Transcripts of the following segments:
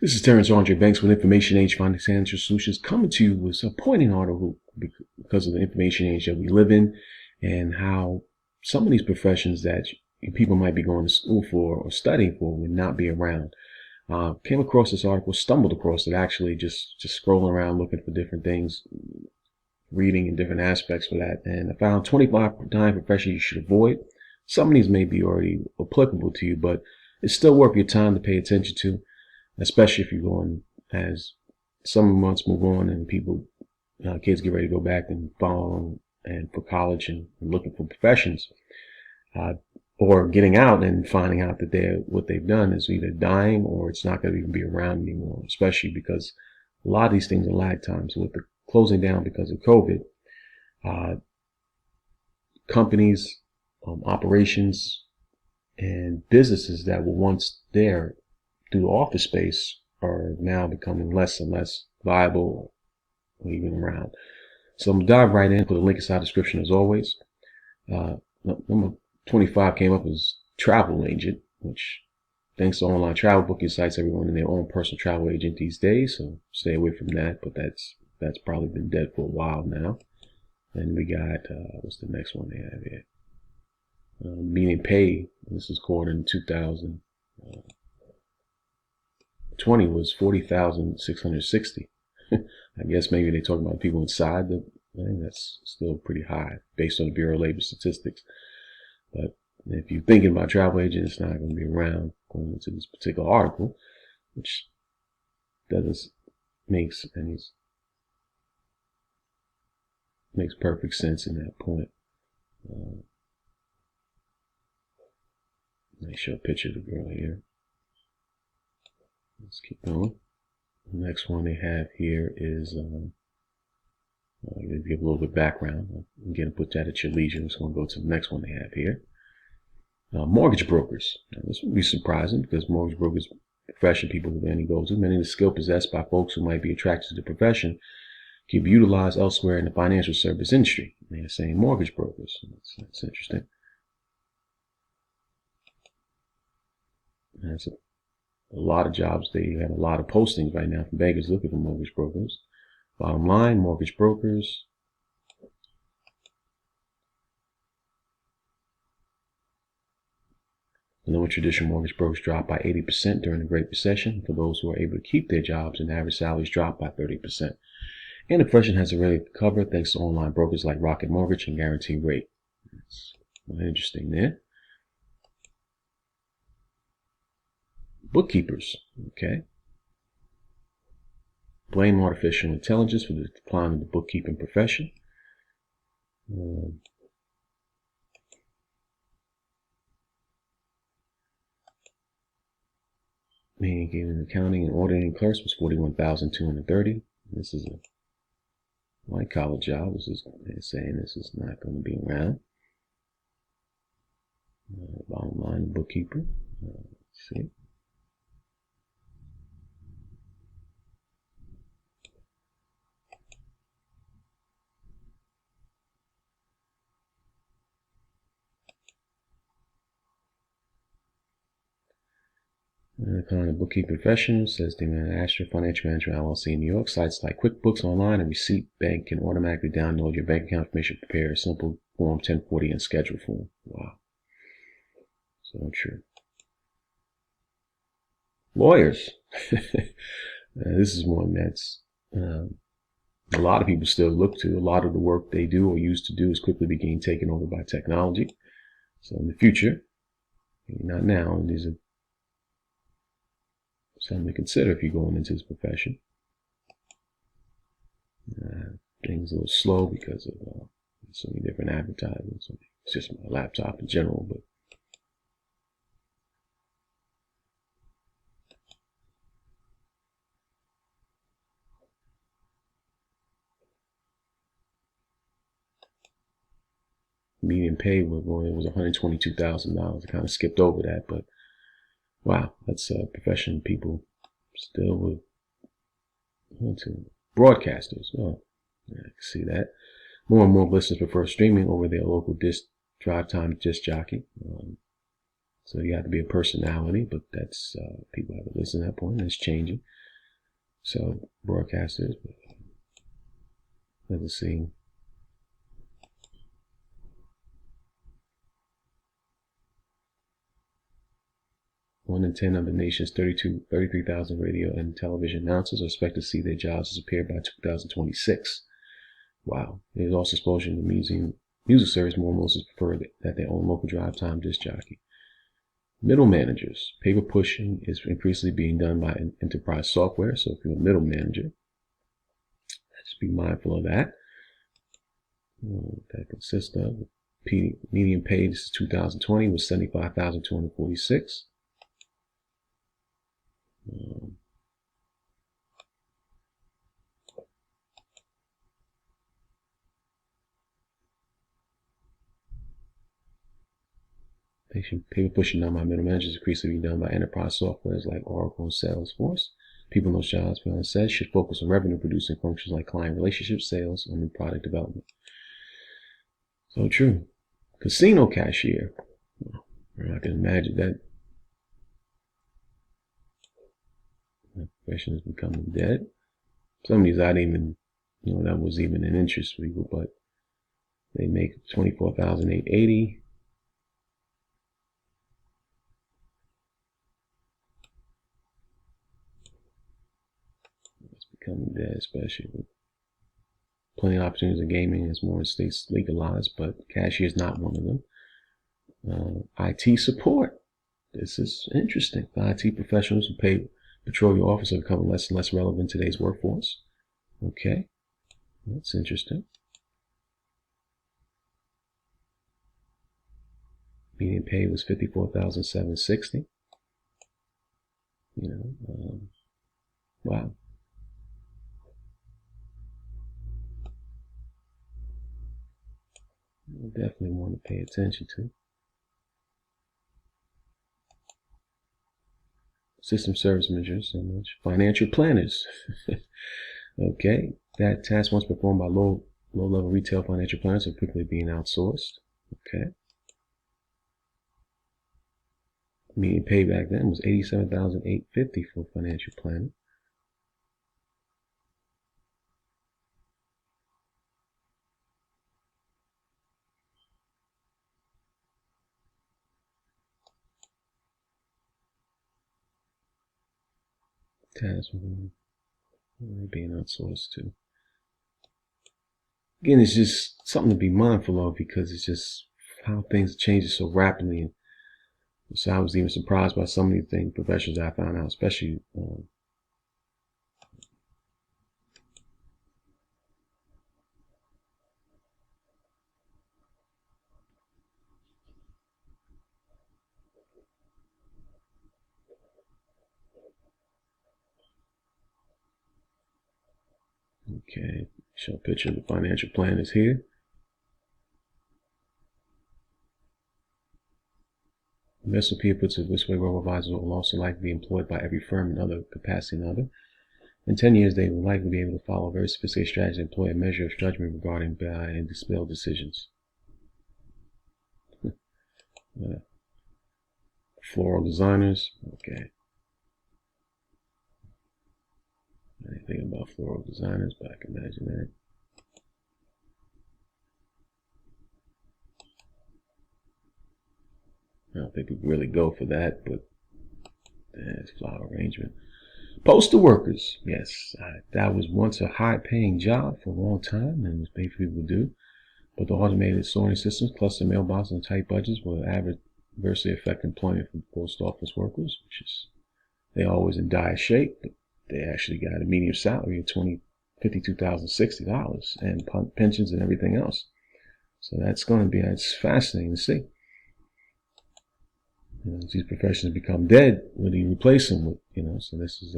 This is Terrence Andre Banks with Information Age Financial Solutions, coming to you with a poignant article because of the information age that we live in and how some of these professions that people might be going to school for or studying for would not be around. Came across this article, stumbled across it actually, just scrolling around looking for different things, reading in different aspects for that, and I found 25 professions you should avoid. Some of these may be already applicable to you, but it's still worth your time to pay attention to, especially if you're going as summer months move on and kids get ready to go back and follow and for college and looking for professions, or getting out and finding out that what they've done is either dying or it's not going to even be around anymore, especially because a lot of these things are lag times. With the closing down because of COVID, companies, operations, and businesses that were once there through office space are now becoming less and less viable or even around. So I'm going to dive right in. Put a link inside the description as always. Number 25 came up as travel agent, which thanks to online travel booking sites, everyone in their own personal travel agent these days, so stay away from that, but that's probably been dead for a while now. And we got, what's the next one they have here? Median pay, this is according in 2020 was 40,660. I guess maybe they talk about people inside, but I think that's still pretty high based on the Bureau of Labor Statistics. But if you're thinking about travel agent, it's not going to be around going into this particular article, which doesn't makes perfect sense in that point. Let me show a picture of the girl here. Let's keep going. The next one they have here is, give a little bit of background. Again, put that at your leisure. So I'm going to go to the next one they have here. Mortgage brokers. Now, this would be surprising because mortgage brokers profession people with any go to. Many of the skill possessed by folks who might be attracted to the profession can be utilized elsewhere in the financial service industry. They're saying mortgage brokers. That's interesting. That's a lot of jobs. They have a lot of postings right now from bankers looking for mortgage brokers. Bottom line, mortgage brokers. The number of traditional mortgage brokers dropped by 80% during the Great Recession. For those who are able to keep their jobs, and average salaries dropped by 30%. And the profession has already recovered thanks to online brokers like Rocket Mortgage and Guarantee Rate. That's interesting there. Bookkeepers, okay. Blame artificial intelligence for the decline of the bookkeeping profession. Maintaining accounting and auditing clerks was 41,230. This is a white collar job. They're saying this is not going to be around. Bottom line, bookkeeper. Let's see. The kind of bookkeeping profession says the Asher Financial Management LLC in New York. Sites like QuickBooks Online and Receipt Bank can automatically download your bank account information, prepare a simple Form 1040 and schedule form. Wow. So true. Lawyers. This is one that's a lot of people still look to. A lot of the work they do or used to do is quickly being taken over by technology. So in the future, not now, and these are something to consider if you're going into this profession. Things a little slow because of so many different advertisements. It's just my laptop in general, but median pay was $122,000. I kind of skipped over that, but wow, that's a profession people still would want to. Broadcasters. Oh, yeah, I can see that. More and more listeners prefer streaming over their local drive time disc jockey. So you have to be a personality, but that's, people have to listen at that point. That's changing. So broadcasters, let's see. 1 in 10 of the nation's 33,000 radio and television announcers are expected to see their jobs disappear by 2026. Wow. There's also exposure in the music service. More Moses prefer that their own local drive time disc jockey. Middle managers. Paper pushing is increasingly being done by enterprise software. So if you're a middle manager, just be mindful of that. That consists of median pay. This is 2020 was 75,246. Paper pushing done by middle managers is increasingly done by enterprise softwares like Oracle and Salesforce. People in those jobs, Beyond says, should focus on revenue producing functions like client relationship, sales, and new product development. So true. Casino cashier. I can imagine that profession is becoming dead. Some of these I didn't even know that was even an interest for people, but they make $24,880. It's becoming dead, especially with plenty of opportunities in gaming as more states legalized, but cashier is not one of them. IT support. This is interesting. The IT professionals who pay Petroleum Officer are becoming less and less relevant in today's workforce. Okay, that's interesting. Median pay was $54,760. Wow. I definitely want to pay attention to. System service managers, so much. Financial planners. Okay, that task once performed by low-level retail financial planners are quickly being outsourced. Okay. Median pay back then was $87,850 for financial planning. Tasks being outsourced to. Again, it's just something to be mindful of because it's just how things change so rapidly. And so I was even surprised by some of the things, professions I found out, especially okay, show a picture of the financial planners here. Investment puts it this way: robo-advisors will also likely be employed by every firm in other capacity and other. In 10 years, they will likely be able to follow a very sophisticated strategy and employ a measure of judgment regarding buy and dispel decisions. Floral designers, okay. I didn't think about floral designers, but I can imagine that. I don't think we really go for that, but that's flower arrangement. Postal workers, yes, that was once a high-paying job for a long time, and many people do. But the automated sorting systems, cluster mailboxes, and tight budgets will adversely affect employment for post office workers, which is they're always in dire shape, but they actually got a median salary of $52,060 and pensions and everything else. So that's fascinating to see. As these professions become dead, what do you replace them with? So this is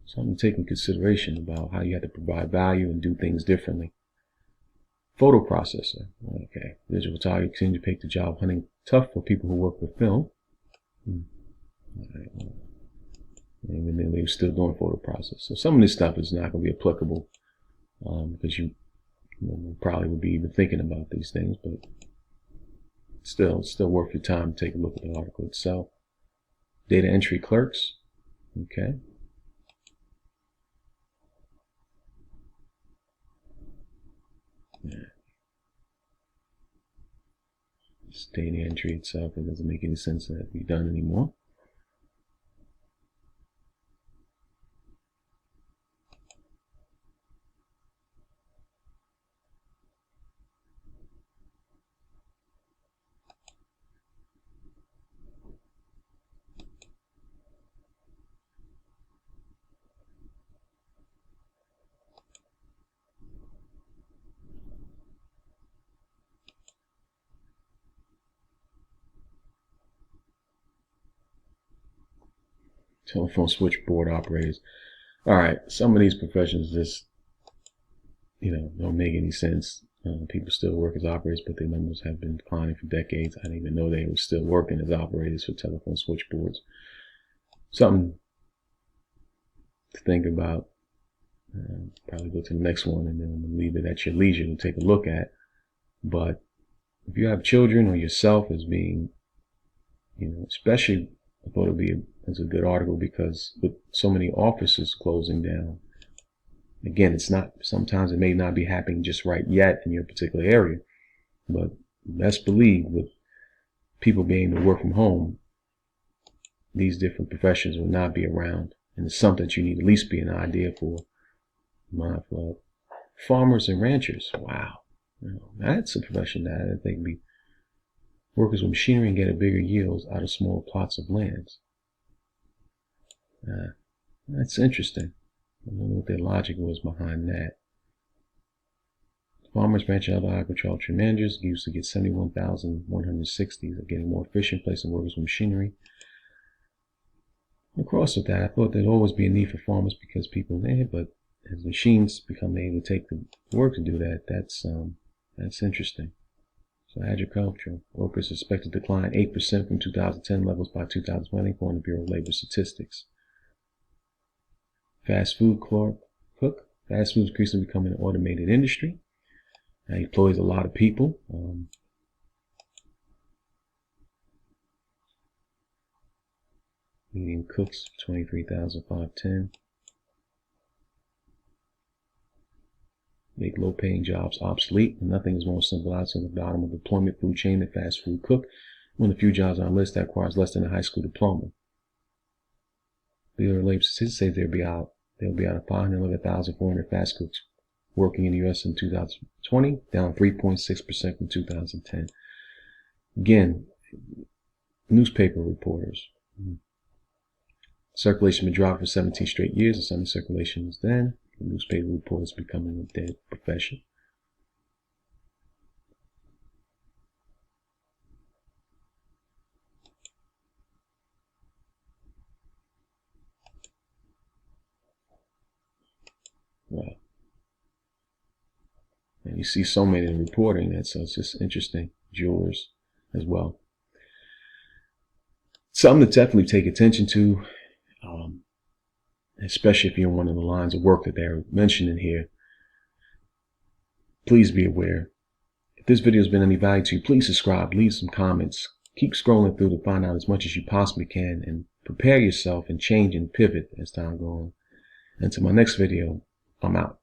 something to take into consideration about how you have to provide value and do things differently. Photo processor. Okay. Visual photography continue to make the job hunting tough for people who work with film. Even then, they're still doing photo process. So some of this stuff is not going to be applicable because you probably would be even thinking about these things. But still worth your time to take a look at the article itself. Data entry clerks. Okay. Yeah. This data entry itself, it doesn't make any sense that it be done anymore. Telephone switchboard operators. All right, some of these professions just, don't make any sense. People still work as operators, but their numbers have been declining for decades. I didn't even know they were still working as operators for telephone switchboards. Something to think about. Probably go to the next one, and then I'm going to leave it at your leisure to take a look at. But if you have children or yourself as being, especially, I thought it's a good article because with so many offices closing down, again, sometimes it may not be happening just right yet in your particular area, but best believe with people being able to work from home, these different professions will not be around. And it's something that you need at least be an idea for. Mindful. Farmers and ranchers. Wow. That's a profession that I think workers with machinery and get a bigger yields out of small plots of lands. That's interesting. I don't know what their logic was behind that. Farmers, ranch, and other agriculture managers used to get 71,160. They're getting more efficient, placing workers with machinery. Across with that, I thought there'd always be a need for farmers because people there, but as machines become able to take the work to do that, that's interesting. So agricultural workers are expected to decline 8% from 2010 levels by 2020, according to Bureau of Labor Statistics. Fast food cook. Fast food is increasingly becoming an automated industry. It employs a lot of people. Median cooks, 23,510. Make low-paying jobs obsolete, and nothing is more simple outside the bottom of the employment food chain than fast food cook. One of the few jobs on the list that requires less than a high school diploma. Bureau of Labor Statistics says there'll be out of 511,400 fast cooks working in the U.S. in 2020, down 3.6% from 2010. Again, newspaper reporters. Circulation been dropped for 17 straight years. The Sunday circulation was then. The newspaper reporters becoming a dead profession. Wow. And you see so many in reporting so it's just interesting. Jewelers as well. Something to definitely take attention to, especially if you're in one of the lines of work that they're mentioning here. Please be aware. If this video has been any value to you, please subscribe, leave some comments. Keep scrolling through to find out as much as you possibly can and prepare yourself and change and pivot as time goes on. Until my next video, I'm out.